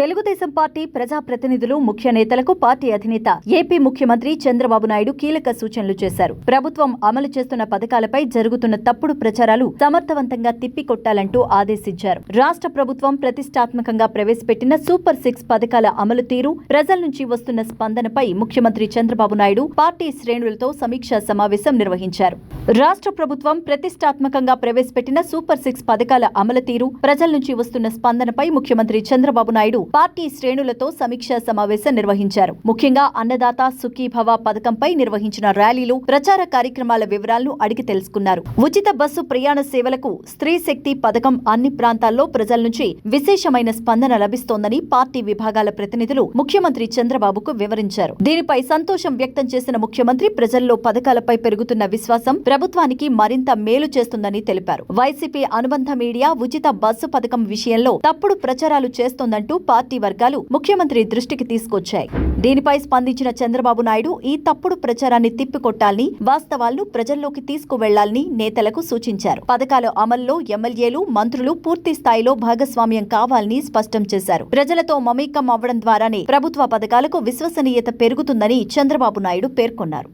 Telugu Desam party ప్రజాప్రతినిధులు ముఖ్య నేతలకు పార్టీ అధినేత ఏపీ ముఖ్యమంత్రి చంద్రబాబు నాయుడు కీలక సూచనలు చేశారు. ప్రభుత్వం అమలు చేస్తున్న పథకాలపై జరుగుతున్న తప్పుడు ప్రచారాలు సమర్థవంతంగా తిప్పికొట్టాలంటూ ఆదేశించారు. రాష్ట్ర ప్రభుత్వం ప్రతిష్టాత్మకంగా ప్రవేశపెట్టిన సూపర్ 6 పథకాల అమలు తీరు, ప్రజల నుంచి వస్తున్న స్పందనపై ముఖ్యమంత్రి చంద్రబాబు నాయుడు పార్టీ శ్రేణులతో సమీక్షా సమావేశం నిర్వహించారు. రాష్ట్ర ప్రభుత్వం ప్రతిష్టాత్మకంగా ప్రవేశపెట్టిన సూపర్ 6 పథకాల అమలు తీరు, ప్రజల నుంచి వస్తున్న స్పందనపై ముఖ్యమంత్రి చంద్రబాబు నాయుడు పార్టీ శ్రేణులతో సమీక్షా సమావేశం నిర్వహించారు. ముఖ్యంగా అన్నదాత సుఖీభవ పథకంపై నిర్వహించిన ర్యాలీలు, ప్రచార కార్యక్రమాల వివరాలను అడిగి తెలుసుకున్నారు. ఉచిత బస్సు ప్రయాణ సేవలకు స్త్రీ శక్తి పథకం అన్ని ప్రాంతాల్లో ప్రజల నుంచి విశేషమైన స్పందన లభిస్తోందని పార్టీ విభాగాల ప్రతినిధులు ముఖ్యమంత్రి చంద్రబాబుకు వివరించారు. దీనిపై సంతోషం వ్యక్తం చేసిన ముఖ్యమంత్రి ప్రజల్లో పథకాలపై పెరుగుతున్న విశ్వాసం ప్రభుత్వానికి మరింత మేలు చేస్తుందని తెలిపారు. వైసీపీ అనుబంధ మీడియా ఉచిత బస్సు పథకం విషయంలో తప్పుడు ప్రచారాలు చేస్తోందంటూ పార్టీ వర్గాలు ముఖ్యమంత్రి దృష్టికి తీసుకొచ్చాయి. దీనిపై స్పందించిన చంద్రబాబు నాయుడు ఈ తప్పుడు ప్రచారాన్ని తిప్పికొట్టాలని, వాస్తవాలను ప్రజల్లోకి తీసుకువెళ్లాలని నేతలకు సూచించారు. పథకాల అమల్లో ఎమ్మెల్యేలు, మంత్రులు పూర్తి స్థాయిలో భాగస్వామ్యం కావాలని స్పష్టం చేశారు. ప్రజలతో మమేకం అవ్వడం ద్వారానే ప్రభుత్వ పథకాలకు విశ్వసనీయత పెరుగుతుందని చంద్రబాబు నాయుడు పేర్కొన్నారు.